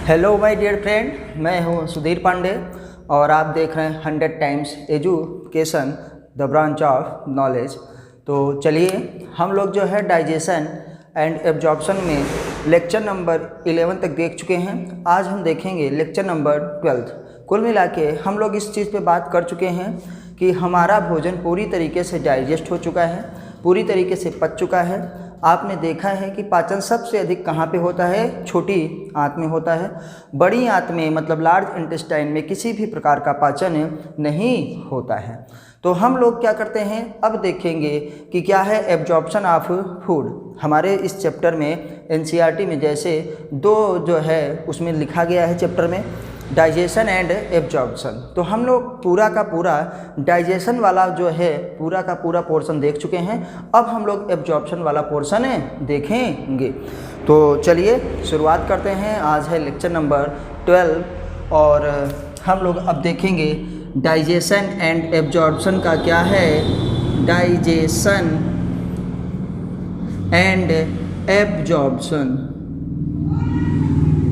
Hello my dear friend, मैं हूं सुधीर पांडे और आप देख रहे हैं 100 times education the branch of knowledge. तो चलिए हम लोग जो है डाइजेशन एंड एब्जॉर्प्शन में लेक्चर नंबर 11 तक देख चुके हैं। आज हम देखेंगे लेक्चर नंबर 12। कुल मिला के हम लोग इस चीज़ पे बात कर चुके हैं कि हमारा भोजन पूरी तरीके से डाइजेस्ट हो चुका है, पूरी तरीके से पच चुका है। आपने देखा है कि पाचन सबसे अधिक कहाँ पे होता है? छोटी आंत में होता है। बड़ी आंत में मतलब लार्ज इंटेस्टाइन में किसी भी प्रकार का पाचन नहीं होता है। तो हम लोग क्या करते हैं, अब देखेंगे कि क्या है एब्जॉर्प्शन ऑफ फूड। हमारे इस चैप्टर में एनसीईआरटी में जैसे दो जो है उसमें लिखा गया है चैप्टर में डाइजेशन एंड एब्जॉर्प्शन। तो हम लोग पूरा का पूरा डाइजेशन वाला जो है पूरा का पूरा पोर्शन देख चुके हैं। अब हम लोग एब्जॉर्प्शन वाला पोर्शन देखेंगे। तो चलिए शुरुआत करते हैं। आज है लेक्चर नंबर 12 और हम लोग अब देखेंगे डाइजेशन एंड एब्जॉर्प्शन का क्या है। Digestion and absorption,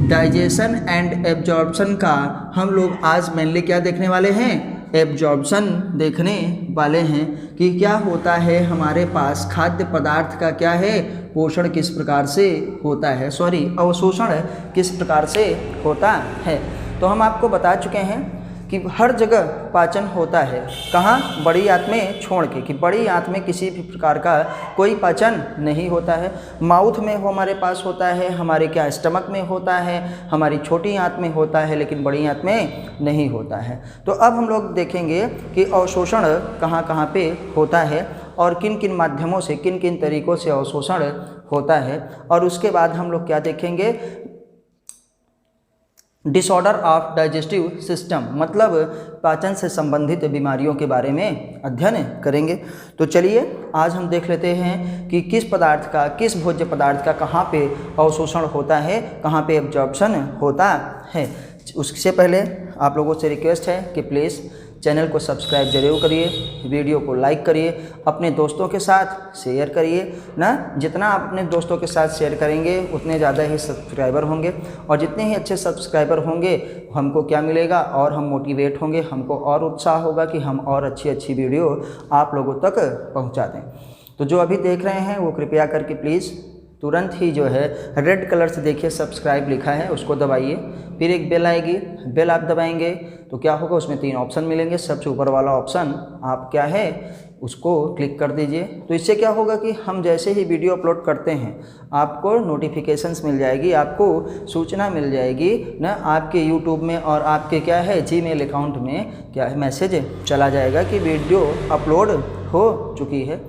digestion and absorption का हम लोग आज मेनली क्या देखने वाले हैं? एब्जॉर्प्शन देखने वाले हैं कि क्या होता है हमारे पास खाद्य पदार्थ का क्या है पोषण किस प्रकार से होता है, अवशोषण किस प्रकार से होता है। तो हम आपको बता चुके हैं कि हर जगह पाचन होता है। कहाँ? बड़ी आंत में छोड़ के, कि बड़ी आंत में किसी भी प्रकार का कोई पाचन नहीं होता है। माउथ में हमारे पास होता है, हमारे क्या स्टमक में होता है, हमारी छोटी आंत में होता है, लेकिन बड़ी आंत में नहीं होता है। तो अब हम लोग देखेंगे कि अवशोषण कहाँ कहाँ पे होता है और किन किन माध्यमों से, किन किन तरीक़ों से अवशोषण होता है। और उसके बाद हम लोग क्या देखेंगे, डिसऑर्डर ऑफ डाइजेस्टिव सिस्टम, मतलब पाचन से संबंधित बीमारियों के बारे में अध्ययन करेंगे। तो चलिए आज हम देख लेते हैं कि किस पदार्थ का, किस भोज्य पदार्थ का कहाँ पे अवशोषण होता है, कहाँ पे एब्जॉर्प्शन होता है। उससे पहले आप लोगों से रिक्वेस्ट है कि प्लीज़ चैनल को सब्सक्राइब जरूर करिए, वीडियो को लाइक करिए, अपने दोस्तों के साथ शेयर करिए ना। जितना आप अपने दोस्तों के साथ शेयर करेंगे उतने ज़्यादा ही सब्सक्राइबर होंगे और जितने ही अच्छे सब्सक्राइबर होंगे हमको क्या मिलेगा, और हम मोटिवेट होंगे, हमको और उत्साह होगा कि हम और अच्छी अच्छी वीडियो आप लोगों तक पहुँचा दें। तो जो अभी देख रहे हैं वो कृपया करके प्लीज़ तुरंत ही जो है रेड कलर से देखिए सब्सक्राइब लिखा है उसको दबाइए। फिर एक बेल आएगी, बेल आप दबाएंगे तो क्या होगा, उसमें 3 ऑप्शन मिलेंगे। सबसे ऊपर वाला ऑप्शन आप क्या है उसको क्लिक कर दीजिए। तो इससे क्या होगा कि हम जैसे ही वीडियो अपलोड करते हैं आपको नोटिफिकेशंस मिल जाएगी, आपको सूचना मिल जाएगी ना। आपके यूट्यूब में और आपके क्या है जीमेल अकाउंट में क्या है मैसेज चला जाएगा कि वीडियो अपलोड हो चुकी है।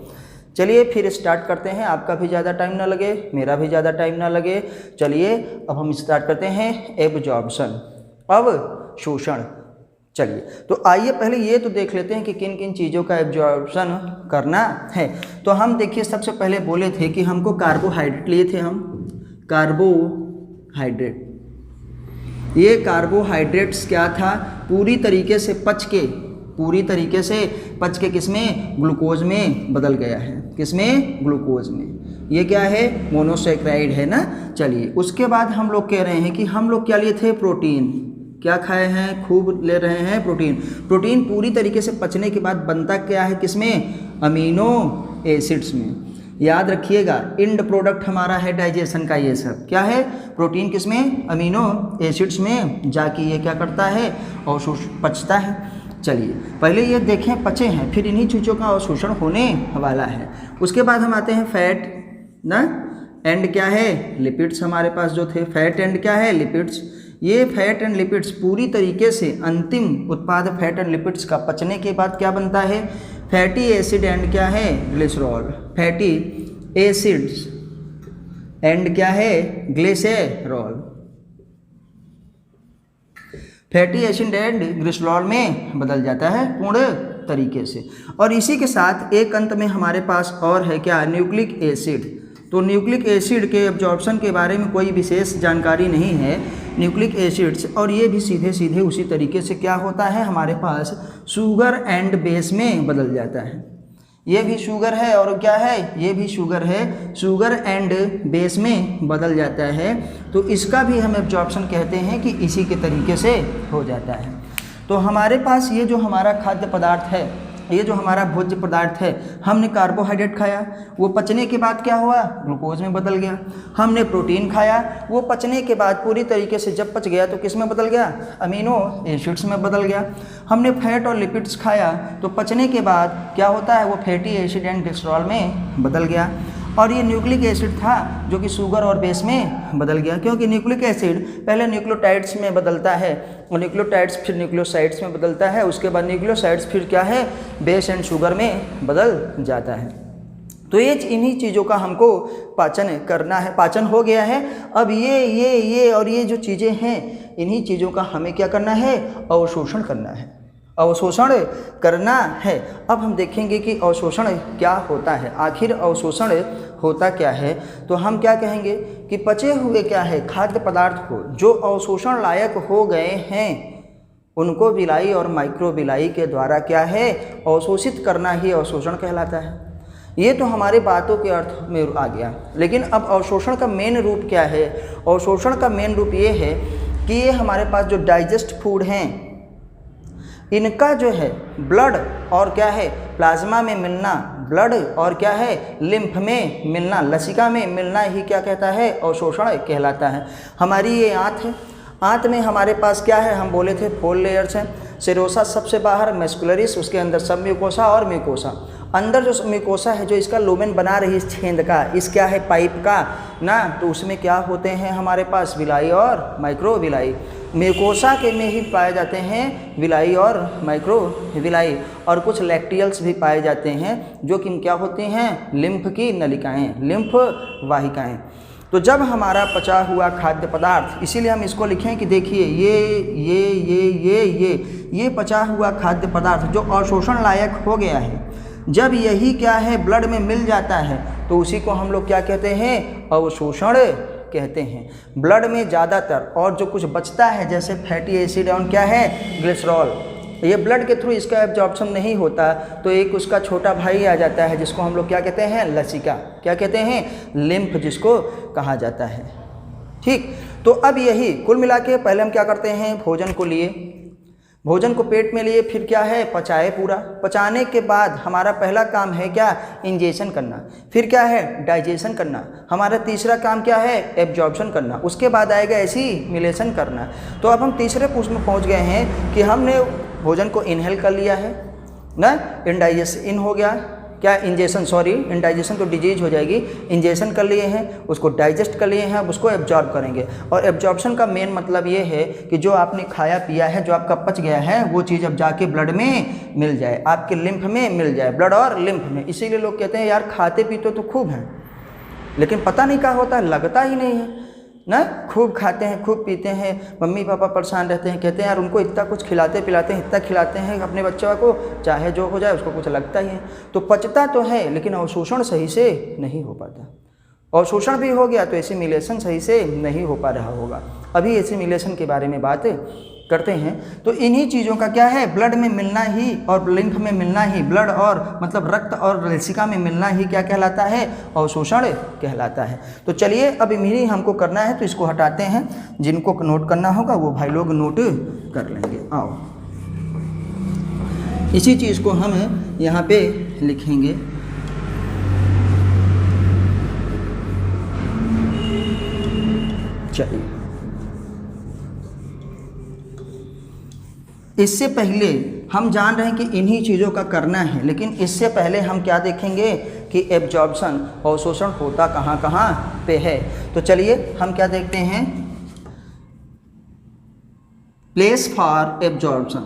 चलिए फिर स्टार्ट करते हैं, आपका भी ज़्यादा टाइम ना लगे, मेरा भी ज़्यादा टाइम ना लगे। चलिए अब हम स्टार्ट करते हैं एब्जॉर्प्शन, अवशोषण। चलिए तो आइए पहले ये तो देख लेते हैं कि किन किन चीज़ों का एब्जॉर्प्शन करना है। तो हम देखिए सबसे पहले बोले थे कि हमको कार्बोहाइड्रेट लिए थे, हम कार्बोहाइड्रेट। ये कार्बोहाइड्रेट्स क्या था, पूरी तरीके से पच के किसमें? ग्लूकोज में बदल गया है। किसमें? ग्लूकोज में। ये क्या है? मोनोसैकेराइड है ना। चलिए उसके बाद हम लोग कह रहे हैं कि हम लोग क्या लिए थे? प्रोटीन। क्या खाए हैं? खूब ले रहे हैं प्रोटीन। प्रोटीन पूरी तरीके से पचने के बाद बनता क्या है? किसमें? अमीनो एसिड्स में। याद रखिएगा इंड प्रोडक्ट हमारा है डाइजेशन का ये सब क्या है? प्रोटीन किसमें? अमीनो एसिड्स में जाके ये क्या करता है? पचता है। चलिए पहले ये देखें पचे हैं, फिर इन्हीं चीज़ों का अवशोषण होने वाला है। उसके बाद हम आते हैं फैट ना, एंड क्या है? लिपिड्स। हमारे पास जो थे फैट एंड क्या है? लिपिड्स। ये फैट एंड लिपिड्स पूरी तरीके से अंतिम उत्पाद फैट एंड लिपिड्स का पचने के बाद क्या बनता है? फैटी एसिड एंड क्या है? ग्लिसरॉल। फैटी एसिड्स एंड क्या है? Glycerol. Fatty acid and glycerol में बदल जाता है पूर्ण तरीके से। और इसी के साथ एक अंत में हमारे पास और है क्या? Nucleic acid. तो न्यूक्लिक एसिड के एब्जॉर्प्शन के बारे में कोई विशेष जानकारी नहीं है न्यूक्लिक एसिड्स, और ये भी सीधे सीधे उसी तरीके से क्या होता है हमारे पास? शुगर एंड बेस में बदल जाता है। ये भी शुगर है और क्या है, ये भी शुगर है, शुगर एंड बेस में बदल जाता है। तो इसका भी हम एब्जॉर्प्शन कहते हैं कि इसी के तरीके से हो जाता है। तो हमारे पास ये जो हमारा खाद्य पदार्थ है, ये जो हमारा भोज्य पदार्थ है, हमने कार्बोहाइड्रेट खाया, वो पचने के बाद क्या हुआ, ग्लूकोज में बदल गया। हमने प्रोटीन खाया, वो पचने के बाद पूरी तरीके से जब पच गया तो किस में बदल गया, अमीनो एसिड्स में बदल गया। हमने फैट और लिपिड्स खाया तो पचने के बाद क्या होता है, वो फैटी एसिड एंड ग्लिसरॉल में बदल गया। और ये न्यूक्लिक एसिड था जो कि शुगर और बेस में बदल गया, क्योंकि न्यूक्लिक एसिड पहले न्यूक्लियोटाइड्स में बदलता है और न्यूक्लियोटाइड्स फिर न्यूक्लियोसाइड्स में बदलता है, उसके बाद न्यूक्लियोसाइड्स फिर क्या है, बेस एंड शुगर में बदल जाता है। तो ये इन्हीं चीज़ों का हमको पाचन करना है, पाचन हो गया है। अब ये और ये जो चीज़ें हैं, इन्हीं चीज़ों का हमें क्या करना है, अवशोषण करना है, अवशोषण करना है। अब हम देखेंगे कि अवशोषण क्या होता है, आखिर अवशोषण होता क्या है। तो हम क्या कहेंगे कि पचे हुए क्या है, खाद्य पदार्थ को जो अवशोषण लायक हो गए हैं उनको विलाई और माइक्रोविलाई के द्वारा क्या है, अवशोषित करना ही अवशोषण कहलाता है। ये तो हमारे बातों के अर्थ में आ गया। लेकिन अब अवशोषण का मेन रूप क्या है, अवशोषण का मेन रूप ये है कि ये हमारे पास जो डाइजेस्ट फूड हैं, इनका जो है ब्लड और क्या है, प्लाज्मा में मिलना, ब्लड और क्या है, लिम्फ में मिलना, लसिका में मिलना ही क्या कहता है, अवशोषण कहलाता है। हमारी ये आंत है, आंत में हमारे पास क्या है, हम बोले थे 4 लेयर्स हैं। सेरोसा सबसे बाहर, मैस्कुलरिस, उसके अंदर सब म्यूकोसा और म्यूकोसा। अंदर जो म्यूकोसा है जो इसका लुमेन बना रही इस छेद का, इस क्या है, पाइप का ना, तो उसमें क्या होते हैं हमारे पास, विलाई और माइक्रोविलाई। म्यूकोसा के में ही पाए जाते हैं विलाई और माइक्रोविलाई, और कुछ लैक्टियल्स भी पाए जाते हैं जो कि क्या होती हैं, लिम्फ की नलिकाएँ, लिम्फ वाहिकाएँ। तो जब हमारा पचा हुआ खाद्य पदार्थ, इसीलिए हम इसको लिखें कि देखिए ये पचा हुआ खाद्य पदार्थ जो अवशोषण लायक हो गया है, जब यही क्या है, ब्लड में मिल जाता है तो उसी को हम लोग क्या कहते हैं, अवशोषण कहते हैं। ब्लड में ज़्यादातर और जो कुछ बचता है जैसे फैटी एसिड और क्या है, ग्लिसरॉल, ये ब्लड के थ्रू इसका एब्जॉर्प्शन नहीं होता, तो एक उसका छोटा भाई आ जाता है जिसको हम लोग क्या कहते हैं, लसिका, क्या कहते हैं, लिम्फ जिसको कहा जाता है। ठीक, तो अब यही कुल मिला के पहले हम क्या करते हैं, भोजन को लिए, भोजन को पेट में लिए, फिर क्या है, पचाए पूरा। पचाने के बाद हमारा पहला काम है क्या, इंजेशन करना, फिर क्या है, डाइजेशन करना। हमारा तीसरा काम क्या है, एब्जॉर्प्शन करना, उसके बाद आएगा एसिमिलेशन करना। तो अब हम तीसरे पुष्प में पहुंच गए हैं कि हमने भोजन को इनहेल कर लिया है ना, इंडाइजेशन इन हो गया, क्या इंजेशन, सॉरी इंडाइजेशन तो डिजीज हो जाएगी, इंजेशन कर लिए हैं, उसको डाइजेस्ट कर लिए हैं, अब उसको एब्जॉर्ब करेंगे। और एब्जॉर्प्शन का मेन मतलब ये है कि जो आपने खाया पिया है, जो आपका पच गया है, वो चीज़ अब जाके ब्लड में मिल जाए, आपके लिम्फ में मिल जाए, ब्लड और लिम्फ में। इसीलिए लोग कहते हैं यार खाते पीते तो खूब हैं, लेकिन पता नहीं क्या होता है, लगता ही नहीं है ना। खूब खाते हैं, खूब पीते हैं, मम्मी पापा परेशान रहते हैं, कहते हैं यार उनको इतना कुछ खिलाते पिलाते हैं, इतना खिलाते हैं अपने बच्चों को, चाहे जो हो जाए उसको कुछ लगता ही है। तो पचता तो है लेकिन अवशोषण सही से नहीं हो पाता। अवशोषण भी हो गया तो एसिमिलेशन सही से नहीं हो पा रहा होगा। अभी एसिमिलेशन के बारे में बात करते हैं। तो इन्हीं चीज़ों का क्या है, ब्लड में मिलना ही और लिम्फ में मिलना ही, ब्लड और मतलब रक्त और लसिका में मिलना ही क्या कहलाता है, अवशोषण कहलाता है। तो चलिए अब इन्हीं हमको करना है, तो इसको हटाते हैं। जिनको नोट करना होगा वो भाई लोग नोट कर लेंगे। आओ इसी चीज़ को हम यहाँ पे लिखेंगे। चलिए, इससे पहले हम जान रहे हैं कि इन्हीं चीज़ों का करना है, लेकिन इससे पहले हम क्या देखेंगे कि एब्जॉर्प्शन, अवशोषण होता कहाँ कहाँ पे है। तो चलिए हम क्या देखते हैं, place for absorption,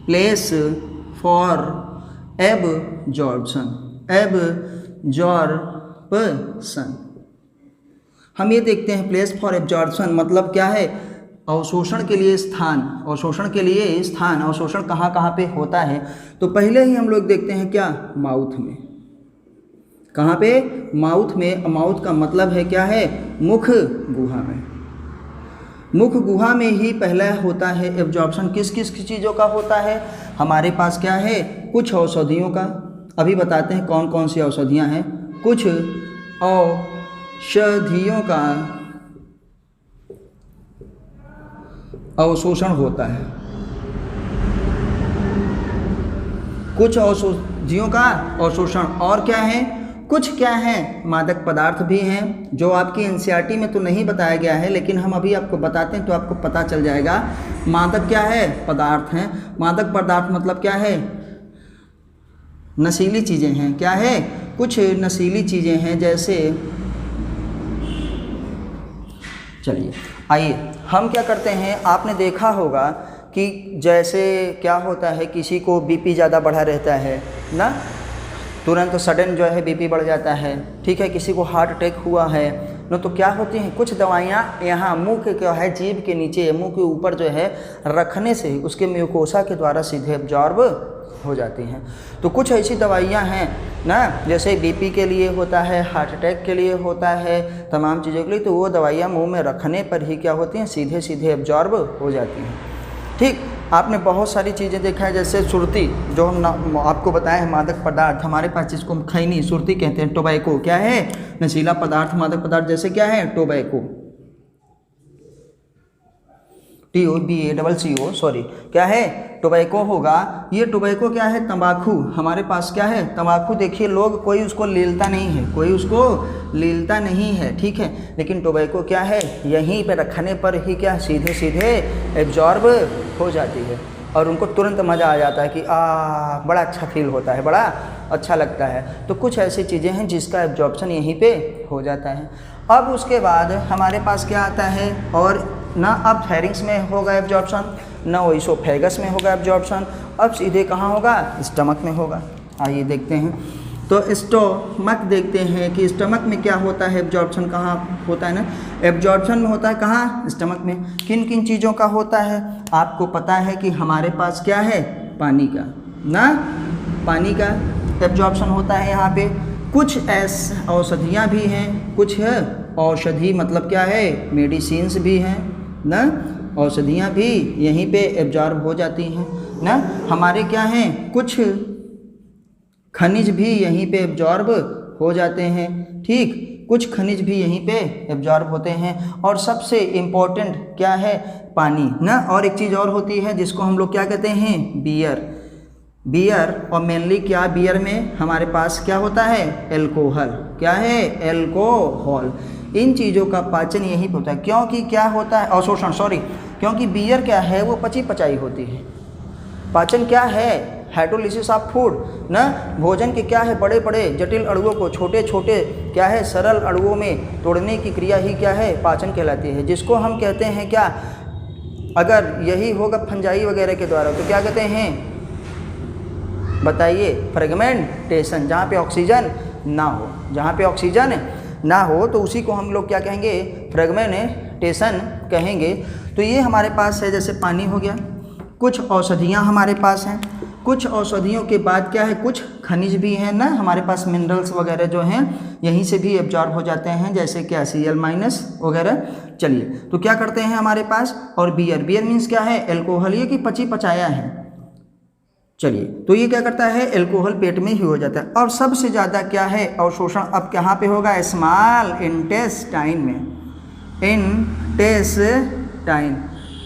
place for absorption, absorption. हम ये देखते हैं प्लेस फॉर एब्जॉर्प्शन मतलब क्या है, अवशोषण के लिए स्थान, अवशोषण के लिए स्थान, अवशोषण कहाँ कहाँ पे होता है। तो पहले ही हम लोग देखते हैं क्या, माउथ में। कहाँ पे, माउथ में। माउथ का मतलब है क्या है, मुख गुहा में। मुख गुहा में ही पहला होता है एब्जॉर्प्शन। किस किस चीज़ों का होता है, हमारे पास क्या है, कुछ औषधियों का, अभी बताते हैं कौन कौन सी औषधियाँ हैं। कुछ औषधियों का अवशोषण होता है, कुछ औषधियों का अवशोषण, और क्या है, कुछ क्या है, मादक पदार्थ भी हैं जो आपकी एनसीईआरटी में तो नहीं बताया गया है, लेकिन हम अभी आपको बताते हैं तो आपको पता चल जाएगा। मादक क्या है, पदार्थ हैं। मादक पदार्थ मतलब क्या है, नशीली चीज़ें हैं। क्या है, कुछ नशीली चीज़ें हैं, जैसे चलिए आइए हम क्या करते हैं, आपने देखा होगा कि जैसे क्या होता है, किसी को बीपी ज़्यादा बढ़ा रहता है ना, तुरंत सडन जो है बीपी बढ़ जाता है, ठीक है। किसी को हार्ट अटैक हुआ है न, तो क्या होती हैं, कुछ दवाइयाँ यहाँ मुंह के क्या है, जीभ के नीचे, मुंह के ऊपर जो है रखने से उसके म्यूकोसा के द्वारा सीधे एब्जॉर्ब हो जाती हैं। तो कुछ ऐसी दवाइयाँ हैं ना, जैसे बीपी के लिए होता है, हार्ट अटैक के लिए होता है, तमाम चीज़ों के लिए, तो वो दवाइयाँ मुंह में रखने पर ही क्या होती हैं, सीधे सीधे एब्जॉर्ब हो जाती हैं। ठीक, आपने बहुत सारी चीज़ें देखा है, जैसे सुरती, जो हम आपको बताए हैं मादक पदार्थ, हमारे पास जिसको हम खैनी सुरती कहते हैं। टोबैको क्या है, नशीला पदार्थ, मादक पदार्थ, जैसे क्या है, टोबैको, TOBACCO, सॉरी, क्या है, टोबैको होगा। ये टोबैको क्या है, तंबाकू, हमारे पास क्या है, तंबाकू। देखिए लोग, कोई उसको लीलता नहीं है, कोई उसको लीलता नहीं है, ठीक है, लेकिन टोबैको क्या है, यहीं पे रखने पर ही क्या सीधे सीधे एब्जॉर्ब हो जाती है, और उनको तुरंत मज़ा आ जाता है कि बड़ा अच्छा फील होता है, बड़ा अच्छा लगता है। तो कुछ ऐसी चीज़ें हैं जिसका एब्जॉर्प्शन यहीं पे हो जाता है। अब उसके बाद हमारे पास क्या आता है, और ना अब फेरिंग्स में होगा एब्जॉर्प्शन, ना ओइसोफेगस में होगा एब्जॉर्प्शन, अब सीधे कहाँ होगा, स्टमक में होगा। आइए देखते हैं, तो स्टमक देखते हैं कि स्टमक में क्या होता है, एब्जॉर्प्शन कहाँ होता है ना, एब्जॉर्प्शन में होता है कहाँ, स्टमक में। किन किन चीज़ों का होता है, आपको पता है कि हमारे पास क्या है, पानी का ना, पानी का एब्जॉर्प्शन होता है यहाँ पे। कुछ ऐसे औषधियाँ भी हैं, कुछ है औषधि मतलब क्या है, मेडिसिन्स भी हैं ना, औषधियाँ भी यहीं पे एब्जॉर्ब हो जाती हैं ना। हमारे क्या हैं, कुछ खनिज भी यहीं पे एब्जॉर्ब हो जाते हैं, ठीक, कुछ खनिज भी यहीं पे एब्जॉर्ब होते हैं। और सबसे इम्पोर्टेंट क्या है, पानी ना। और एक चीज़ और होती है जिसको हम लोग क्या कहते हैं, बियर, बियर, और मेनली क्या, बियर में हमारे पास क्या होता है, एल्कोहल, क्या है, एल्कोहल। इन चीज़ों का पाचन यहीं पर होता है, क्योंकि क्या होता है, अवशोषण, सॉरी, क्योंकि बियर क्या है, वो पची पचाई होती है। पाचन क्या है, हाइड्रोलिसिस ऑफ फूड ना, भोजन के क्या है, बड़े बड़े जटिल अणुओं को छोटे छोटे क्या है, सरल अणुओं में तोड़ने की क्रिया ही क्या है, पाचन कहलाती है, जिसको हम कहते हैं क्या, अगर यही होगा फंजाई वगैरह के द्वारा तो क्या कहते हैं, बताइए, फ्रेगमेंटेशन। जहाँ पे ऑक्सीजन ना हो, जहाँ पे ऑक्सीजन ना हो तो उसी को हम लोग क्या कहेंगे, फ्रेगमेंटेशन कहेंगे। तो ये हमारे पास है, जैसे पानी हो गया, कुछ औषधियाँ हमारे पास हैं, कुछ औषधियों के बाद क्या है, कुछ खनिज भी हैं ना, हमारे पास मिनरल्स वगैरह जो हैं यहीं से भी एब्जॉर्ब हो जाते हैं, जैसे क्या Cl- वगैरह। चलिए, तो क्या करते हैं हमारे पास, और बियर, बियर मीन्स क्या है, एल्कोहल, ये कि पची पचाया है। चलिए, तो ये क्या करता है, एल्कोहल पेट में ही हो जाता है। और सबसे ज़्यादा क्या है, अवशोषण अब कहाँ पे होगा, स्मॉल इंटेस्टाइन में, इंटेस्टाइन,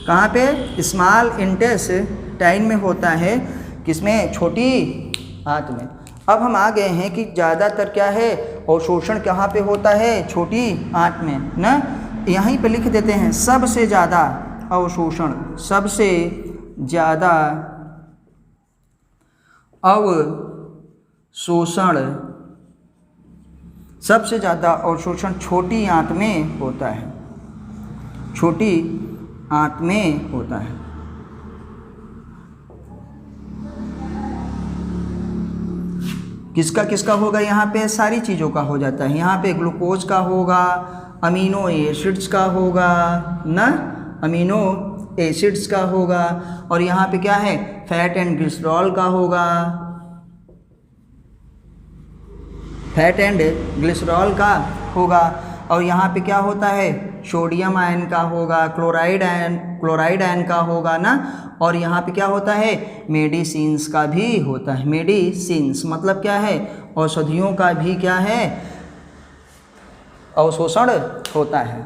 कहाँ पे, स्मॉल इंटेस्टाइन में होता है, किसमें, छोटी आंत में। अब हम आ गए हैं कि ज़्यादातर क्या है, अवशोषण कहाँ पे होता है, छोटी आंत में ना, यहीं पे लिख देते हैं, सबसे ज़्यादा अवशोषण, सबसे ज़्यादा अवशोषण, सबसे ज़्यादा अवशोषण छोटी आंत में होता है, छोटी आंत में होता है। किसका किसका होगा, यहाँ पे सारी चीज़ों का हो जाता है। यहाँ पे ग्लूकोज का होगा, अमीनो एसिड्स का होगा ना, अमीनो एसिड्स का होगा, और यहाँ पे क्या है, फैट एंड ग्लिसरॉल का होगा, फैट एंड ग्लिसरॉल का होगा, और यहाँ पे क्या होता है, सोडियम आयन का होगा, क्लोराइड आयन का होगा ना, और यहाँ पे क्या होता है, मेडिसिन्स का भी होता है। मेडिसिन्स मतलब क्या है, औषधियों का भी क्या है, अवशोषण होता है।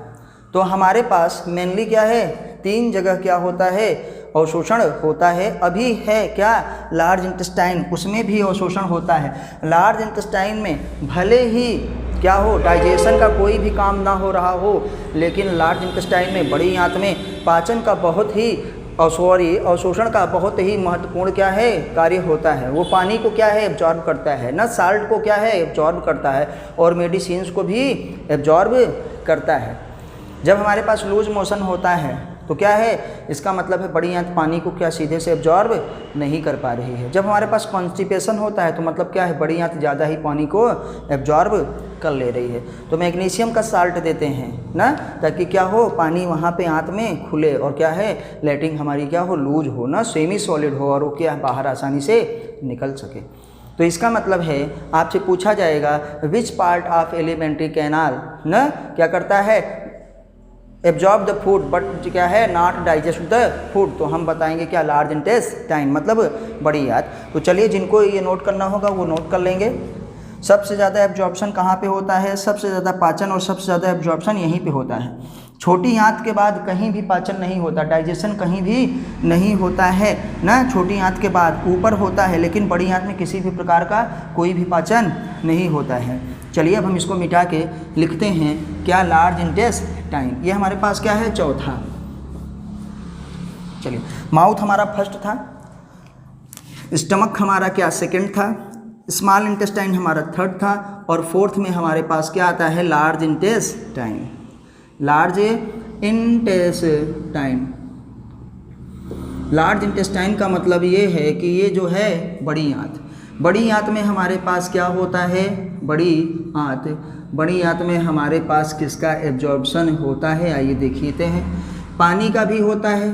तो हमारे पास मेनली क्या है, 3 जगह क्या होता है, अवशोषण होता है। अभी है क्या, लार्ज इंटेस्टाइन, उसमें भी अवशोषण होता है। लार्ज इंटेस्टाइन में भले ही क्या हो, डाइजेशन का कोई भी काम ना हो रहा हो, लेकिन लार्ज इंटेस्टाइन में, बड़ी आंत में पाचन का बहुत ही अवशोषण का बहुत ही महत्वपूर्ण क्या है, कार्य होता है। वो पानी को क्या है, एब्जॉर्ब करता है ना, साल्ट को क्या है, एब्जॉर्ब करता है, और मेडिसिन्स को भी एब्जॉर्ब करता है। जब हमारे पास लूज मोशन होता है तो क्या है, इसका मतलब है बड़ी आंत पानी को क्या सीधे से एब्जॉर्ब नहीं कर पा रही है। जब हमारे पास कॉन्स्टिपेशन होता है तो मतलब क्या है, बड़ी आंत ज़्यादा ही पानी को एब्जॉर्ब कर ले रही है। तो मैग्नीशियम का साल्ट देते हैं ना, ताकि क्या हो, पानी वहाँ पे आंत में खुले और क्या है, लैट्रिन हमारी क्या हो, लूज हो ना, सेमी सॉलिड हो, और वो क्या बाहर आसानी से निकल सके। तो इसका मतलब है आपसे पूछा जाएगा which part of alimentary canal ना क्या करता है, एब्जॉर्ब द फूड बट क्या है, नॉट डाइजेस्ट द फूड। तो हम बताएंगे क्या, लार्ज इंटेस्टाइन मतलब बड़ी आंत। तो चलिए जिनको ये नोट करना होगा वो नोट कर लेंगे। सबसे ज़्यादा एब्जॉर्प्शन कहाँ पे होता है, सबसे ज़्यादा पाचन और सबसे ज़्यादा एब्जॉर्प्शन यहीं पे होता है। छोटी आंत के बाद कहीं भी पाचन नहीं होता, डाइजेशन कहीं भी नहीं होता है ना, छोटी आंत के बाद ऊपर होता है, लेकिन बड़ी आंत में किसी भी प्रकार का कोई भी पाचन नहीं होता है। चलिए अब हम इसको मिटा के लिखते हैं क्या, लार्ज इंटेस्टाइन, ये हमारे पास क्या है, चौथा। चलिए, माउथ हमारा फर्स्ट था, स्टमक हमारा क्या सेकंड था, स्मॉल इंटेस्टाइन हमारा थर्ड था, और फोर्थ में हमारे पास क्या आता है, large intestine. Large intestine, large intestine का मतलब ये है कि ये जो है बड़ी आंत, बड़ी आंत में हमारे पास क्या होता है, बड़ी आंत में हमारे पास किसका एब्जॉर्प्शन होता है, आइए देखते हैं, पानी का भी होता है।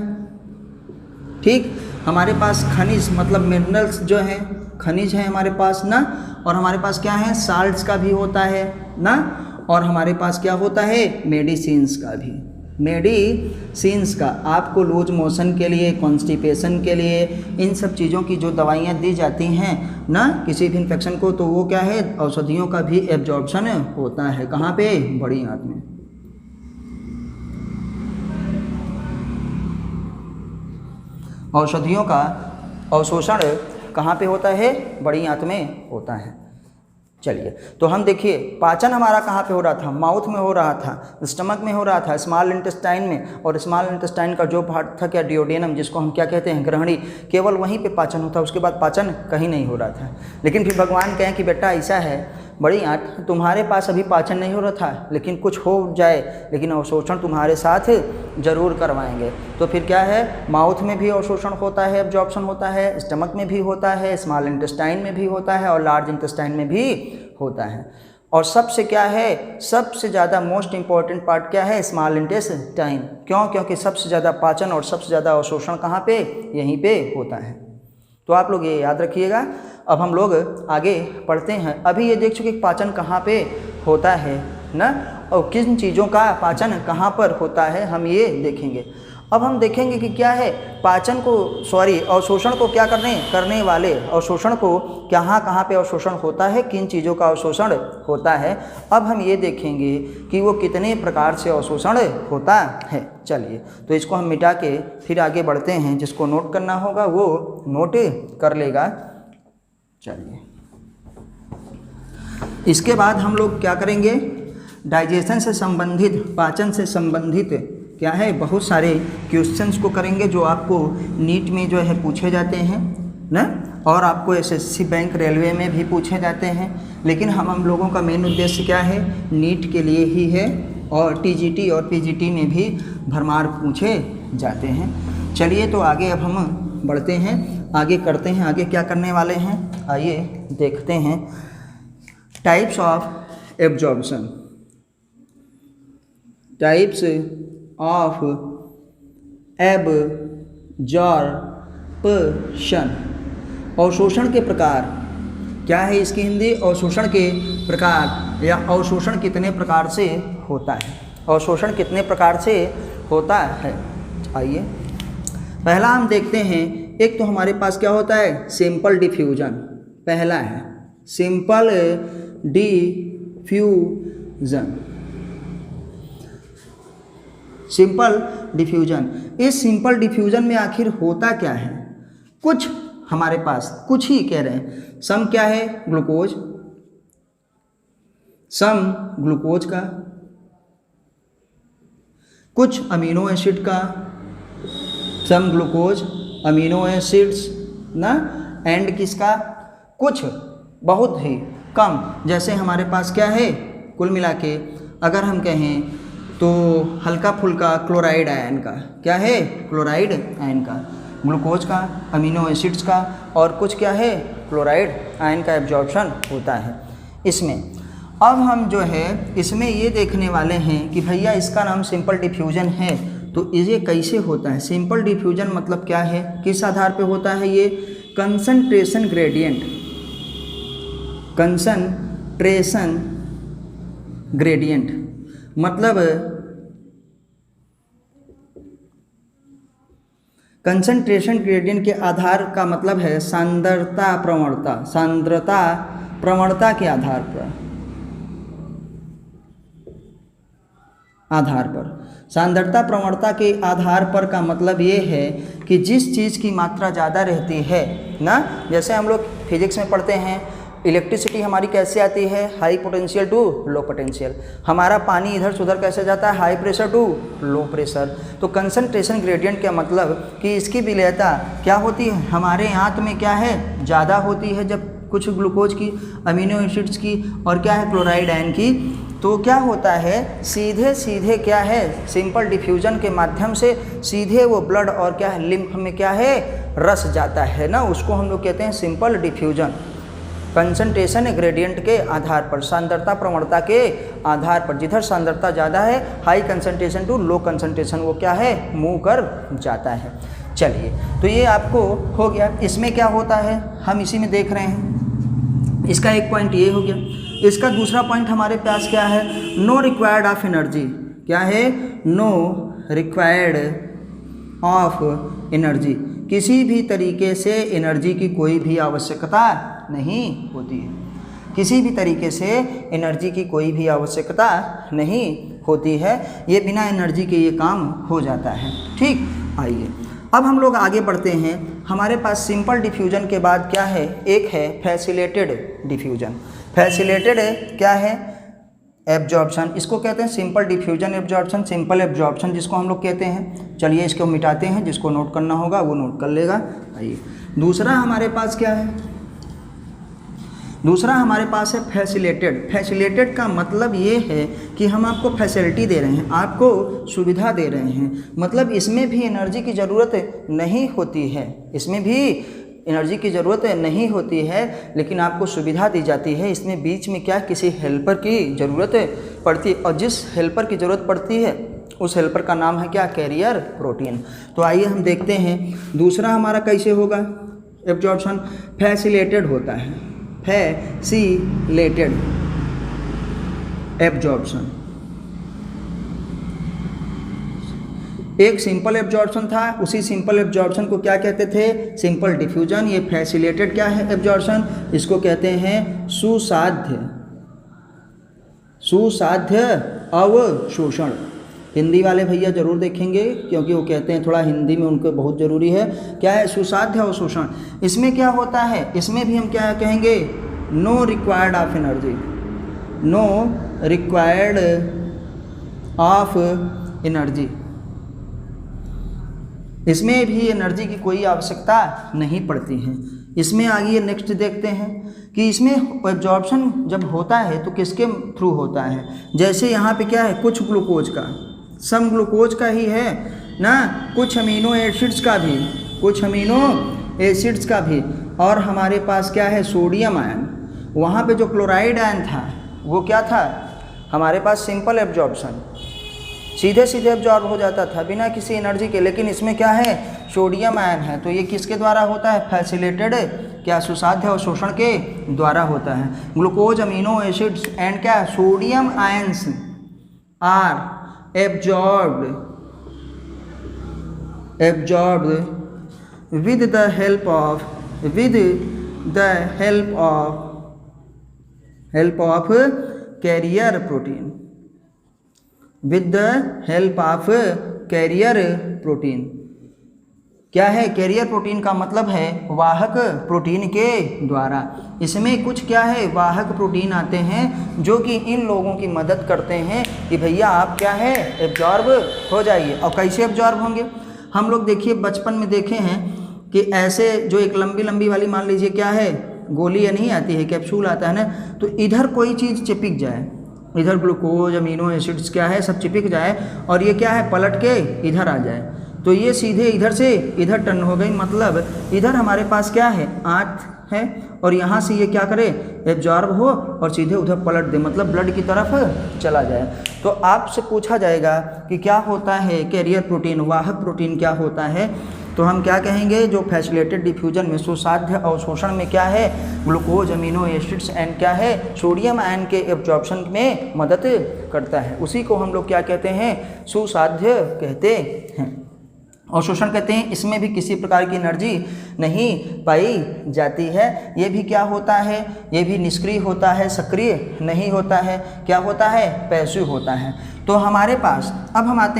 ठीक, हमारे पास खनिज मतलब मिनरल्स जो हैं, खनिज है हमारे पास ना, और हमारे पास क्या है, साल्ट्स का भी होता है ना, और हमारे पास क्या होता है, मेडिसिन्स का भी। मेडिसिन्स का आपको लूज मोशन के लिए, कॉन्स्टिपेशन के लिए, इन सब चीज़ों की जो दवाइयाँ दी जाती हैं ना किसी भी इन्फेक्शन को, तो वो क्या है, औषधियों का भी एब्जॉर्प्शन होता है। कहाँ पे, बड़ी आंत में। औषधियों का अवशोषण कहाँ पे होता है, बड़ी आंत में होता है। चलिए, तो हम देखिए पाचन हमारा कहाँ पे हो रहा था, माउथ में हो रहा था, स्टमक में हो रहा था, स्मॉल इंटेस्टाइन में, और स्मॉल इंटेस्टाइन का जो पार्ट था क्या, डिओडेनम, जिसको हम क्या कहते हैं, ग्रहणी, केवल वहीं पे पाचन होता है, उसके बाद पाचन कहीं नहीं हो रहा था। लेकिन फिर भगवान कहें कि बेटा ऐसा है, बड़ी आंत तुम्हारे पास अभी पाचन नहीं हो रहा था, लेकिन कुछ हो जाए, लेकिन अवशोषण तुम्हारे साथ जरूर करवाएंगे। तो फिर क्या है, माउथ में भी अवशोषण होता है, एब्जॉर्प्शन होता है, स्टमक में भी होता है, स्मॉल इंटेस्टाइन में भी होता है, और लार्ज इंटेस्टाइन में भी होता है। और सबसे क्या है, सबसे ज़्यादा मोस्ट इंपॉर्टेंट पार्ट क्या है, स्मॉल इंटेस्टाइन। क्यों, क्योंकि सबसे ज़्यादा पाचन और सबसे ज़्यादा अवशोषण कहाँ पे, यहीं पे होता है। तो आप लोग ये याद रखिएगा। अब हम लोग आगे पढ़ते हैं। अभी ये देख चुके कि पाचन कहाँ पे होता है ना, और किन चीज़ों का पाचन कहाँ पर होता है, हम ये देखेंगे। अब हम देखेंगे कि क्या है, पाचन को अवशोषण को क्या करने वाले, अवशोषण को कहाँ पे अवशोषण होता है, किन चीज़ों का अवशोषण होता है। अब हम ये देखेंगे कि वो कितने प्रकार से अवशोषण होता है। चलिए, तो इसको हम मिटा के फिर आगे बढ़ते हैं। जिसको नोट करना होगा वो नोट कर लेगा। चलिए, इसके बाद हम लोग क्या करेंगे, डाइजेशन से संबंधित, पाचन से संबंधित क्या है, बहुत सारे क्वेश्चंस को करेंगे जो आपको नीट में जो है पूछे जाते हैं ना, और आपको एसएससी बैंक रेलवे में भी पूछे जाते हैं। लेकिन हम लोगों का मेन उद्देश्य क्या है, नीट के लिए ही है, और टीजीटी और पीजीटी में भी भरमार पूछे जाते हैं। चलिए, तो आगे अब हम बढ़ते हैं, आगे करते हैं, आगे क्या करने वाले हैं, आइए देखते हैं। Types of absorption, types of absorption, अवशोषण के प्रकार। क्या है इसकी हिंदी, अवशोषण के प्रकार, या अवशोषण कितने प्रकार से होता है। और शोषण कितने प्रकार से होता है। आइए पहला हम देखते हैं, एक तो हमारे पास क्या होता है सिंपल डिफ्यूजन, पहला है सिंपल डिफ्यूजन। सिंपल डिफ्यूजन, इस सिंपल डिफ्यूजन में आखिर होता क्या है, कुछ हमारे पास कुछ ही कह रहे हैं, सम क्या है ग्लूकोज, सम ग्लूकोज का, कुछ अमीनो एसिड का, सम ग्लूकोज अमीनो एसिड्स ना, एंड किसका कुछ बहुत ही कम, जैसे हमारे पास क्या है कुल मिला के अगर हम कहें तो हल्का फुल्का क्लोराइड आयन का, क्या है क्लोराइड आयन का, ग्लूकोज का, अमीनो एसिड्स का और कुछ क्या है क्लोराइड आयन का एब्जॉर्प्शन होता है इसमें। अब हम जो है इसमें ये देखने वाले हैं कि भैया इसका नाम सिंपल डिफ्यूजन है, तो ये कैसे होता है। सिंपल डिफ्यूजन मतलब क्या है, किस आधार पे होता है ये, कंसंट्रेशन ग्रेडियंट, कंसंट्रेशन ग्रेडियंट मतलब कंसंट्रेशन ग्रेडियंट के आधार का मतलब है सांद्रता प्रवणता, सांद्रता प्रवणता के आधार पर सांद्रता प्रवणता के आधार पर का मतलब ये है कि जिस चीज़ की मात्रा ज़्यादा रहती है ना, जैसे हम लोग फिजिक्स में पढ़ते हैं इलेक्ट्रिसिटी हमारी कैसे आती है, high potential to low potential, हमारा पानी इधर से उधर कैसे जाता है, high pressure to low pressure. तो कंसंट्रेशन ग्रेडियंट का मतलब कि इसकी विलेयता क्या होती है, हमारे आंत में क्या है ज़्यादा होती है जब कुछ ग्लूकोज की, अमीनो एसिड्स की और क्या है क्लोराइड आयन की, तो क्या होता है सीधे सीधे क्या है सिंपल डिफ्यूजन के माध्यम से सीधे वो ब्लड और क्या है लिम्फ में क्या है रस जाता है ना, उसको हम लोग कहते हैं सिंपल डिफ्यूजन। कंसंट्रेशन ग्रेडियंट के आधार पर, सांद्रता प्रवणता के आधार पर, जिधर सांद्रता ज़्यादा है high concentration to low concentration वो क्या है मूव कर जाता है। चलिए तो ये आपको हो गया, इसमें क्या होता है हम इसी में देख रहे हैं, इसका एक पॉइंट ये हो गया। इसका दूसरा पॉइंट हमारे पास क्या है, नो रिक्वायर्ड ऑफ एनर्जी, क्या है नो रिक्वायर्ड ऑफ एनर्जी, किसी भी तरीके से एनर्जी की कोई भी आवश्यकता नहीं होती है, किसी भी तरीके से एनर्जी की कोई भी आवश्यकता नहीं होती है, ये बिना एनर्जी के ये काम हो जाता है। ठीक, आइए अब हम लोग आगे बढ़ते हैं। हमारे पास सिंपल डिफ्यूजन के बाद क्या है, एक है फैसिलिटेड डिफ्यूजन। फैसिलिटेड क्या है एब्जॉर्प्शन, इसको कहते हैं simple diffusion absorption, simple absorption जिसको हम लोग कहते हैं। चलिए इसको मिटाते हैं, जिसको नोट करना होगा वो नोट कर लेगा। आइए दूसरा हमारे पास क्या है, दूसरा हमारे पास है फैसिलिटेड। फैसिलिटेड का मतलब ये है कि हम आपको फैसिलिटी दे रहे हैं, आपको सुविधा दे रहे हैं, मतलब इसमें भी एनर्जी की ज़रूरत नहीं होती है, इसमें भी एनर्जी की ज़रूरत नहीं होती है लेकिन आपको सुविधा दी जाती है। इसमें बीच में क्या किसी हेल्पर की ज़रूरत पड़ती है, और जिस हेल्पर की ज़रूरत पड़ती है उस हेल्पर का नाम है क्या, कैरियर प्रोटीन। तो आइए हम देखते हैं दूसरा हमारा कैसे होगा एब्जॉर्प्शन, फैसिलिटेड होता है, फैसिलिटेड एब्जॉर्प्शन। एक सिंपल एब्जॉर्प्शन था, उसी सिंपल एब्जॉर्प्शन को क्या कहते थे, सिंपल डिफ्यूजन। ये फैसिलिटेड क्या है एब्जॉर्प्शन, इसको कहते हैं सुसाध्य, सुसाध्य अवशोषण। हिंदी वाले भैया जरूर देखेंगे क्योंकि वो कहते हैं थोड़ा हिंदी में उनको बहुत ज़रूरी है। क्या है सुसाध्य अवशोषण, इसमें क्या होता है, इसमें भी हम क्या कहेंगे, no required of energy, no required of energy, इसमें भी एनर्जी की कोई आवश्यकता नहीं पड़ती है। इसमें आगे नेक्स्ट देखते हैं कि इसमें एब्जॉर्प्शन जब होता है तो किसके थ्रू होता है, जैसे यहाँ पे क्या है कुछ ग्लूकोज का, सम ग्लूकोज का ही है ना, कुछ अमीनो एसिड्स का भी, कुछ अमीनो एसिड्स का भी, और हमारे पास क्या है सोडियम आयन। वहाँ पे जो क्लोराइड आयन था वो क्या था हमारे पास सिंपल एब्जॉर्प्शन, सीधे सीधे एब्जॉर्ब हो जाता था बिना किसी एनर्जी के, लेकिन इसमें क्या है सोडियम आयन है, तो ये किसके द्वारा होता है, फैसिलिटेड क्या सुसाध्य और शोषण के द्वारा होता है। ग्लूकोज अमीनो एसिड्स एंड क्या sodium ions are absorbed with the help of carrier protein, with the help of carrier protein। क्या है कैरियर प्रोटीन का मतलब है वाहक प्रोटीन के द्वारा। इसमें कुछ क्या है वाहक प्रोटीन आते हैं जो कि इन लोगों की मदद करते हैं कि भैया आप क्या है एब्जॉर्ब हो जाइए। और कैसे एब्जॉर्ब होंगे हम लोग देखिए बचपन में देखे हैं कि ऐसे जो एक लंबी लंबी वाली मान लीजिए क्या है गोली या नहीं आती है कैप्सूल आता है ना, तो इधर कोई चीज़ चिपक जाए, इधर ग्लूकोज अमीनो एसिड्स क्या है सब चिपक जाए और ये क्या है पलट के इधर आ जाए, तो ये सीधे इधर से इधर टर्न हो गई। मतलब इधर हमारे पास क्या है आंत है और यहाँ से ये क्या करे एब्जॉर्ब हो और सीधे उधर पलट दे, मतलब ब्लड की तरफ चला जाए। तो आपसे पूछा जाएगा कि क्या होता है कैरियर प्रोटीन, वाहक प्रोटीन क्या होता है, तो हम क्या कहेंगे जो फैसिलिटेटेड डिफ्यूजन में सुसाध्य अवशोषण में क्या है ग्लूकोज अमीनो एसिड्स एंड क्या है सोडियम आयन के एब्जॉर्प्शन में मदद करता है, उसी को हम लोग क्या कहते हैं सुसाध्य कहते हैं, अवशोषण कहते हैं। इसमें भी किसी प्रकार की एनर्जी नहीं पाई जाती है। ये भी क्या होता है, ये भी निष्क्रिय होता है, सक्रिय नहीं होता है, क्या होता है पैसिव होता है। तो हमारे पास अब हम आते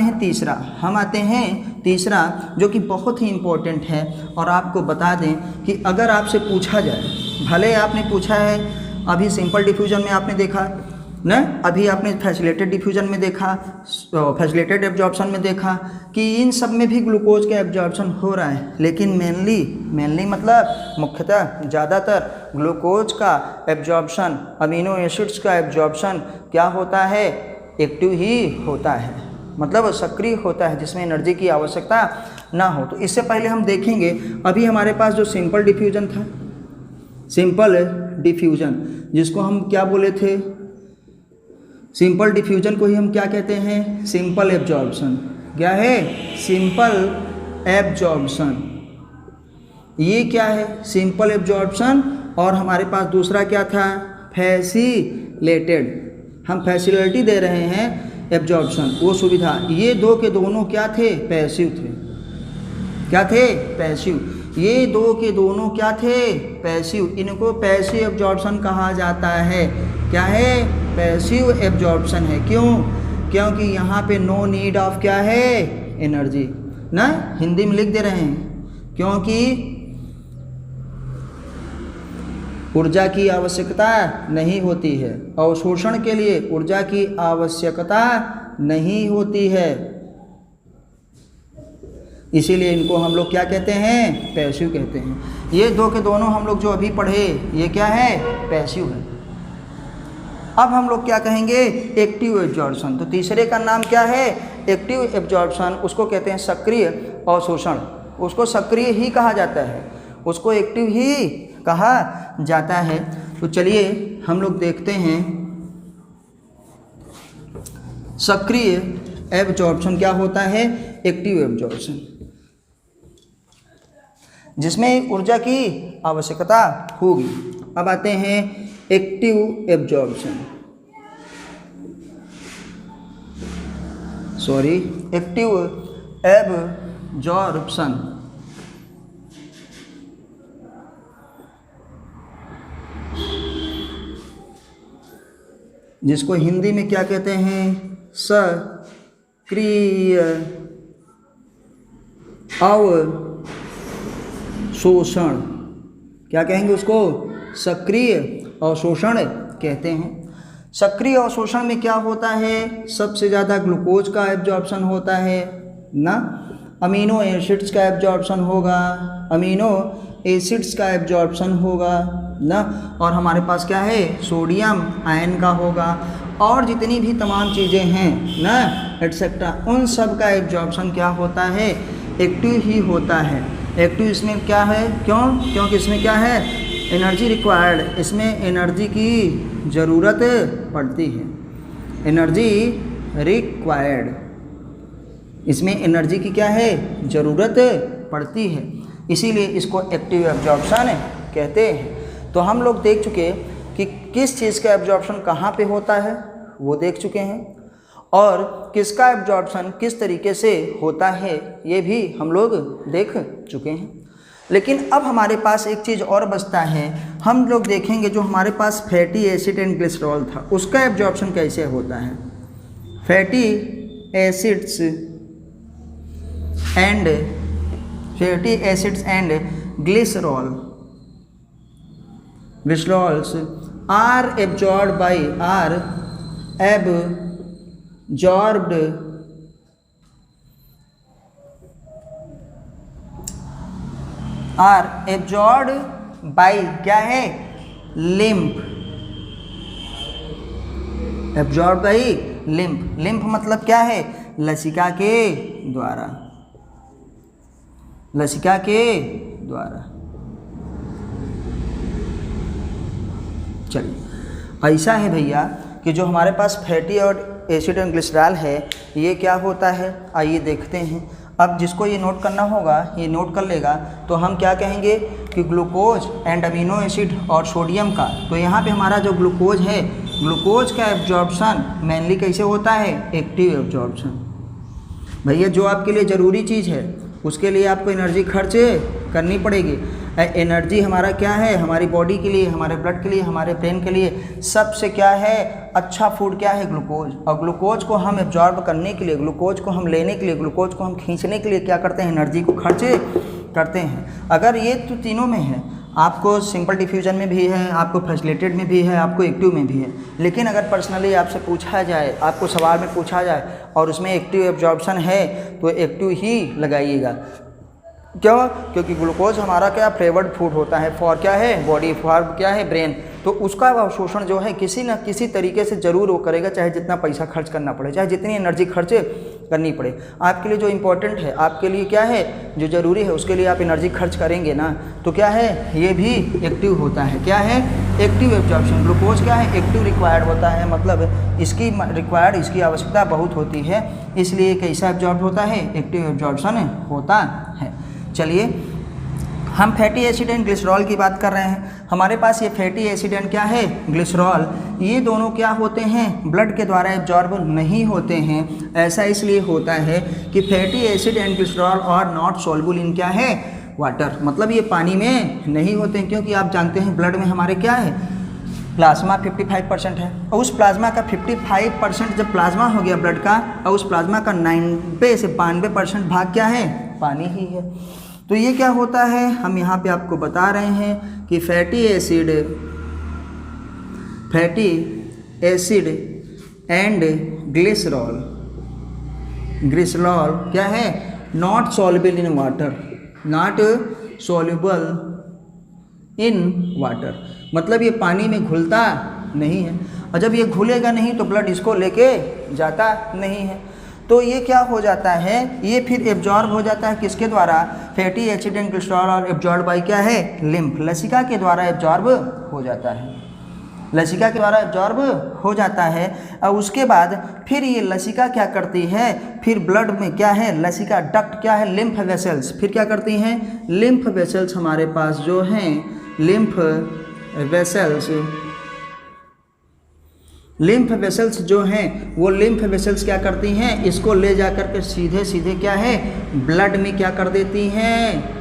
हैं तीसरा जो कि बहुत ही इम्पोर्टेंट है। और आपको बता दें कि अगर आपसे पूछा जाए, भले आपने पूछा है अभी सिंपल डिफ्यूजन में आपने देखा ना, अभी आपने फैसिलिटेटेड डिफ्यूजन में देखा, फैसिलिटेटेड एब्जॉर्प्शन में देखा कि इन सब में भी ग्लूकोज का एब्जॉर्प्शन हो रहा है, लेकिन मेनली मतलब मुख्यतः ज़्यादातर ग्लूकोज का एब्जॉर्प्शन अमीनो एसिड्स का एब्जॉर्प्शन क्या होता है एक्टिव ही होता है, मतलब सक्रिय होता है जिसमें एनर्जी की आवश्यकता ना हो। तो इससे पहले हम देखेंगे अभी हमारे पास जो सिंपल डिफ्यूजन था, सिंपल डिफ्यूजन जिसको हम क्या बोले थे, सिंपल डिफ्यूजन को ही हम क्या कहते हैं सिंपल एब्जॉर्प्शन। क्या है सिंपल एब्जॉर्प्शन, ये क्या है सिंपल एब्जॉर्प्शन। और हमारे पास दूसरा क्या था फैसिलेटेड, हम फैसिलिटी दे रहे हैं एब्जॉर्प्शन वो सुविधा। ये दो के दोनों क्या थे पैसिव थे, क्या थे पैसिव, ये दो के दोनों क्या थे पैसिव, इनको पैसिव एब्जॉर्प्शन कहा जाता है। क्या है पैसिव एब्जॉर्प्शन है, क्यों, क्योंकि यहाँ पे नो नीड ऑफ क्या है एनर्जी ना, हिंदी में लिख दे रहे हैं क्योंकि ऊर्जा की आवश्यकता नहीं होती है, अवशोषण के लिए ऊर्जा की आवश्यकता नहीं होती है, इसीलिए इनको हम लोग क्या कहते हैं पैसिव कहते हैं। ये दो के दोनों हम लोग जो अभी पढ़े ये क्या है पैसिव है। अब हम लोग क्या कहेंगे एक्टिव एब्जॉर्प्शन, तो तीसरे का नाम क्या है एक्टिव एब्जॉर्प्शन, उसको कहते हैं सक्रिय अवशोषण, उसको सक्रिय ही कहा जाता है, उसको एक्टिव ही कहा जाता है। तो चलिए हम लोग देखते हैं सक्रिय एब्जॉर्प्शन क्या होता है एक्टिव एब्जॉर्प्शन, जिसमें ऊर्जा की आवश्यकता होगी। अब आते हैं एक्टिव एब्जॉर्प्शन, एक्टिव एब्जॉर्प्शन, जिसको हिंदी में क्या कहते हैं सक्रिय अवशोषण, क्या कहेंगे उसको सक्रिय अवशोषण कहते हैं। सक्रिय अवशोषण में क्या होता है सबसे ज़्यादा ग्लूकोज का एब्जॉर्प्शन होता है ना, अमीनो एसिड्स का एब्जॉर्प्शन होगा, अमीनो एसिड्स का एब्जॉर्प्शन होगा ना, और हमारे पास क्या है सोडियम आयन का होगा, और जितनी भी तमाम चीज़ें हैं ना एटसेट्रा, उन सब का एब्जॉर्प्शन क्या होता है एक्टिव ही होता है। एक्टिव इसमें क्या है क्यों, क्योंकि इसमें क्या है एनर्जी रिक्वायर्ड, इसमें एनर्जी की ज़रूरत पड़ती है, एनर्जी रिक्वायर्ड, इसमें एनर्जी की क्या है ज़रूरत पड़ती है, इसीलिए इसको एक्टिव एब्जॉर्प्शन कहते हैं। तो हम लोग देख चुके कि किस चीज़ का एब्जॉर्प्शन कहाँ पे होता है वो देख चुके हैं, और किसका एब्जॉर्प्शन किस तरीके से होता है ये भी हम लोग देख चुके हैं। लेकिन अब हमारे पास एक चीज़ और बचता है, हम लोग देखेंगे जो हमारे पास फैटी एसिड एंड ग्लिसरॉल था उसका एब्जॉर्प्शन कैसे होता है। Fatty acids and glycerols are absorbed by क्या है, lymph. Absorb by lymph. Lymph मतलब क्या है, लसिका के द्वारा, लसिका के द्वारा। चलिए ऐसा है भैया कि जो हमारे पास फैटी और एसिड एंड ग्लिसरॉल है ये क्या होता है, आइए देखते हैं। अब जिसको ये नोट करना होगा ये नोट कर लेगा। तो हम क्या कहेंगे कि ग्लूकोज एंड अमीनो एसिड और सोडियम का, तो यहाँ पे हमारा जो ग्लूकोज है, ग्लूकोज का एब्जॉर्प्शन मेनली कैसे होता है, एक्टिव एब्जॉर्प्शन। भैया जो आपके लिए ज़रूरी चीज़ है उसके लिए आपको एनर्जी खर्च करनी पड़ेगी। एनर्जी हमारा क्या है, हमारी बॉडी के लिए, हमारे ब्लड के लिए, हमारे ब्रेन के लिए सबसे क्या है, अच्छा फूड क्या है, ग्लूकोज। और ग्लूकोज को हम एब्जॉर्ब करने के लिए, ग्लूकोज को हम लेने के लिए, ग्लूकोज को हम खींचने के लिए क्या करते हैं, एनर्जी को खर्च करते हैं। अगर ये तो तीनों में है, आपको सिंपल डिफ्यूजन में भी है, आपको फैसिलिटेड में भी है, आपको एक्टिव में भी है। लेकिन अगर पर्सनली आपसे पूछा जाए, आपको सवाल में पूछा जाए और उसमें एक्टिव एब्जॉर्प्शन है तो एक्टिव ही लगाइएगा। क्यों? क्योंकि ग्लूकोज हमारा क्या फ्लेवर्ड फूड होता है फॉर क्या है, बॉडी, फॉर क्या है, ब्रेन। तो उसका अवशोषण जो है किसी न किसी तरीके से ज़रूर वो करेगा, चाहे जितना पैसा खर्च करना पड़े, चाहे जितनी एनर्जी खर्च करनी पड़े। आपके लिए जो इम्पोर्टेंट है, आपके लिए क्या है जो ज़रूरी है, उसके लिए आप एनर्जी खर्च करेंगे ना, तो क्या है, ये भी एक्टिव होता है। क्या है, एक्टिव एब्जॉर्प्शन। ग्लूकोज क्या है, एक्टिव रिक्वायर्ड होता है, मतलब इसकी रिक्वायर्ड, इसकी आवश्यकता बहुत होती है, इसलिए कैसा एब्जॉर्ब होता है, एक्टिव एब्जॉर्प्शन होता है। चलिए हम फैटी एसिड एंड ग्लिसरॉल की बात कर रहे हैं। हमारे पास ये फैटी एसिड एंड क्या है, ग्लिसरॉल, ये दोनों क्या होते हैं, ब्लड के द्वारा एब्जॉर्ब नहीं होते हैं। ऐसा इसलिए होता है कि fatty acid and glycerol are not soluble in क्या है, वाटर। मतलब ये पानी में नहीं होते हैं, क्योंकि आप जानते हैं ब्लड में हमारे क्या है, प्लाज्मा 55% है। और उस प्लाज्मा का 55% जब प्लाज्मा हो गया ब्लड का, और उस प्लाज्मा का 90 से 92% भाग क्या है, पानी ही है। तो ये क्या होता है, हम यहाँ पे आपको बता रहे हैं कि फैटी एसिड एंड ग्लिसरॉल क्या है, not soluble in water, not soluble in water. मतलब ये पानी में घुलता नहीं है, और जब ये घुलेगा नहीं तो ब्लड इसको लेके जाता नहीं है। तो ये क्या हो जाता है, ये फिर एब्जॉर्ब हो जाता है किसके द्वारा, फैटी एसिड एंड ग्लिसरॉल और एब्जॉर्ब बाय क्या है, लिम्फ, लसिका के द्वारा एब्जॉर्ब हो जाता है, लसिका के द्वारा एब्जॉर्ब हो जाता है। और उसके बाद फिर ये लसिका क्या करती है, फिर ब्लड में क्या है, लसिका डक्ट क्या है, लिम्फ वेसल्स, फिर क्या करती हैं, लिम्फ वेसल्स हमारे पास जो हैं, लिम्फ वेसल्स जो हैं, वो लिम्फ वेसल्स क्या करती हैं, इसको ले जाकर के सीधे सीधे क्या है, ब्लड में क्या कर देती हैं,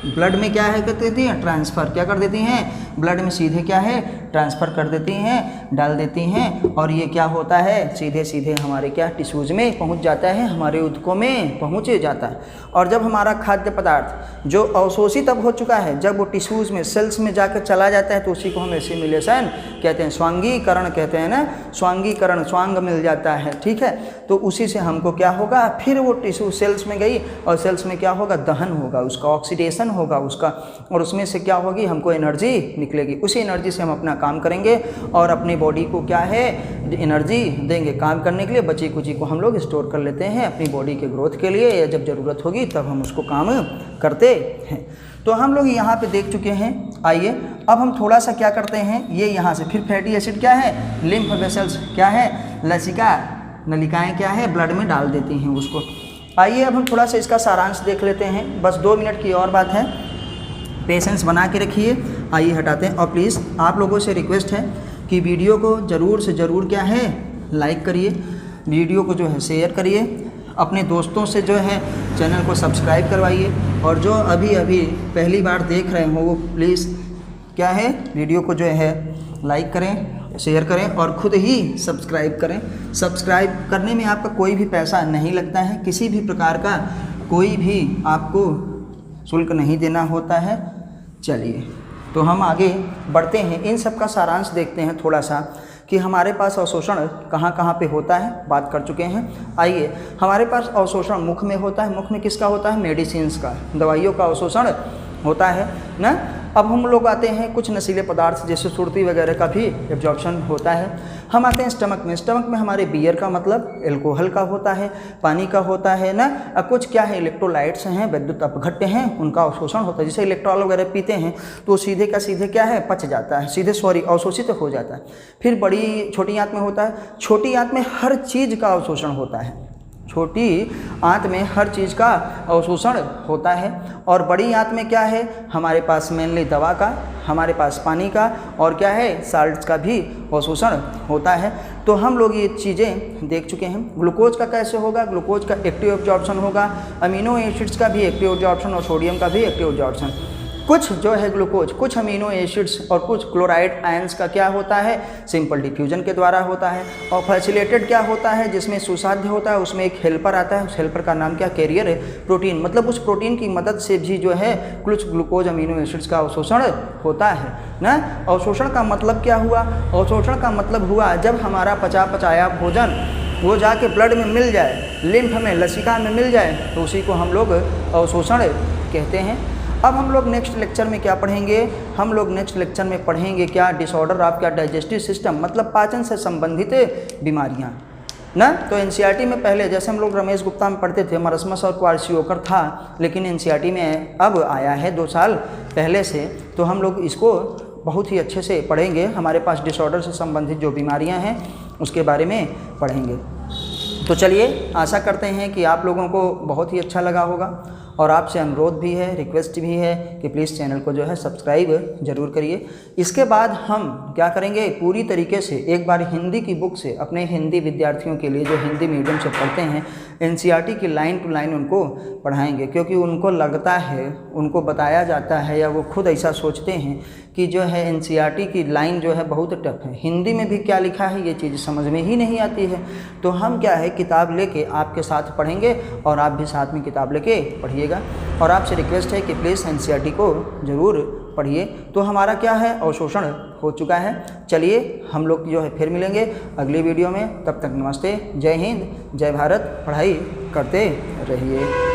ब्लड में क्या है कर देती हैं, ट्रांसफ़र, क्या कर देती हैं, ब्लड में सीधे क्या है, ट्रांसफ़र कर देती हैं, डाल देती हैं। और ये क्या होता है, सीधे सीधे हमारे क्या टिश्यूज़ में पहुंच जाता है, हमारे ऊतकों में पहुंच जाता है। और जब हमारा खाद्य पदार्थ जो अवशोषित अब हो चुका है, जब वो टिश्यूज़ में, सेल्स में जाकर चला जाता है, तो उसी को हम एसिमिलेशन कहते हैं, स्वांगीकरण कहते हैं ना, स्वांगीकरण, स्वांग मिल जाता है, ठीक है। तो उसी से हमको क्या होगा, फिर वो टिश्यू सेल्स में गई और सेल्स में क्या होगा, दहन होगा, उसका ऑक्सीडेशन होगा उसका, और उसमें से क्या होगी, हमको एनर्जी निकलेगी। उसी एनर्जी से हम अपना काम करेंगे और अपनी बॉडी को क्या है, एनर्जी देंगे काम करने के लिए। बची कुची को हम लोग स्टोर कर लेते हैं अपनी बॉडी के ग्रोथ के लिए, या जब ज़रूरत होगी तब हम उसको काम करते हैं। तो हम लोग यहाँ पे देख चुके हैं। आइए अब हम थोड़ा सा क्या करते हैं, ये यहाँ से फिर फैटी एसिड क्या है, लिम्फ वेसल्स क्या है, लसिका नलिकाएँ क्या है, ब्लड में डाल देती हैं उसको। आइए अब हम थोड़ा सा इसका सारांश देख लेते हैं, बस 2 मिनट की और बात है, पेशेंस बना के रखिए। आइए हटाते हैं। और प्लीज़ आप लोगों से रिक्वेस्ट है कि वीडियो को ज़रूर से ज़रूर क्या है, लाइक करिए। वीडियो को जो है शेयर करिए, अपने दोस्तों से जो है चैनल को सब्सक्राइब करवाइए, और जो अभी अभी पहली बार देख रहे हो वो प्लीज़ क्या है वीडियो को जो है लाइक करें, शेयर करें और ख़ुद ही सब्सक्राइब करें। सब्सक्राइब करने में आपका कोई भी पैसा नहीं लगता है, किसी भी प्रकार का कोई भी आपको शुल्क नहीं देना होता है। चलिए तो हम आगे बढ़ते हैं, इन सब का सारांश देखते हैं थोड़ा सा कि हमारे पास अवशोषण कहाँ कहाँ पे होता है, बात कर चुके हैं। आइए, हमारे पास अवशोषण मुख में होता है। मुख में किसका होता है? मेडिसिन्स का, दवाइयों का अवशोषण होता है ना। अब हम लोग आते हैं कुछ नशीले पदार्थ जैसे सुर्ती वगैरह का भी एब्जॉर्प्शन होता है। हम आते हैं स्टमक में। स्टमक में हमारे बियर का मतलब एल्कोहल का होता है, पानी का होता है ना। कुछ क्या है इलेक्ट्रोलाइट्स हैं, विद्युत अपघट्य हैं, उनका अवशोषण होता है। जैसे इलेक्ट्रॉल वगैरह पीते हैं तो सीधे का सीधे क्या है पच जाता है, सीधे अवशोषित हो जाता है। फिर बड़ी छोटी आंत में होता है। छोटी आंत में हर चीज़ का अवशोषण होता है, छोटी आंत में हर चीज़ का अवशोषण होता है। और बड़ी आंत में क्या है हमारे पास? मेनली दवा का, हमारे पास पानी का और क्या है साल्ट्स का भी अवशोषण होता है। तो हम लोग ये चीज़ें देख चुके हैं। ग्लूकोज का कैसे होगा? ग्लूकोज का एक्टिव एब्जॉर्प्शन होगा, अमीनो एसिड्स का भी एक्टिव एब्जॉर्प्शन और सोडियम का भी एक्टिव एब्जॉर्प्शन। कुछ जो है ग्लूकोज, कुछ अमीनो एसिड्स और कुछ क्लोराइड आयंस का क्या होता है? सिंपल डिफ्यूजन के द्वारा होता है। और फैसिलेटेड क्या होता है? जिसमें सुसाध्य होता है, उसमें एक हेल्पर आता है, उस हेल्पर का नाम क्या? कैरियर है प्रोटीन। मतलब उस प्रोटीन की मदद से भी जो है कुछ ग्लूकोज अमीनो एसिड्स का अवशोषण होता है ना। अवशोषण का मतलब क्या हुआ? अवशोषण का मतलब हुआ जब हमारा पचाया भोजन वो जाके ब्लड में मिल जाए, लिम्फ में, लसिका में मिल जाए, तो उसी को हम लोग अवशोषण कहते हैं। अब हम लोग नेक्स्ट लेक्चर में क्या पढ़ेंगे? हम लोग नेक्स्ट लेक्चर में पढ़ेंगे क्या? डिसऑर्डर ऑफ क्या? डाइजेस्टिव सिस्टम, मतलब पाचन से संबंधित बीमारियां ना। तो एनसीईआरटी में पहले जैसे हम लोग रमेश गुप्ता में पढ़ते थे मरस्मस और क्वारसियोकर था, लेकिन एनसीईआरटी में अब आया है 2 साल पहले से, तो हम लोग इसको बहुत ही अच्छे से पढ़ेंगे। हमारे पास डिसऑर्डर से संबंधित जो बीमारियाँ हैं उसके बारे में पढ़ेंगे। तो चलिए, आशा करते हैं कि आप लोगों को बहुत ही अच्छा लगा होगा, और आपसे अनुरोध भी है, रिक्वेस्ट भी है कि प्लीज़ चैनल को जो है सब्सक्राइब जरूर करिए। इसके बाद हम क्या करेंगे, पूरी तरीके से एक बार हिंदी की बुक से अपने हिंदी विद्यार्थियों के लिए जो हिंदी मीडियम से पढ़ते हैं एनसीईआरटी की लाइन टू लाइन उनको पढ़ाएंगे, क्योंकि उनको लगता है, उनको बताया जाता है या वो खुद ऐसा सोचते हैं कि जो है एनसीईआरटी की लाइन जो है बहुत टफ है, हिंदी में भी क्या लिखा है ये चीज़ समझ में ही नहीं आती है। तो हम क्या है किताब लेके आपके साथ पढ़ेंगे और आप भी साथ में किताब लेके पढ़िएगा। और आपसे रिक्वेस्ट है कि प्लीज़ एनसीईआरटी को ज़रूर पढ़िए। तो हमारा क्या है अवशोषण हो चुका है। चलिए हम लोग जो है फिर मिलेंगे अगली वीडियो में, तब तक नमस्ते, जय हिंद, जय भारत, पढ़ाई करते रहिए।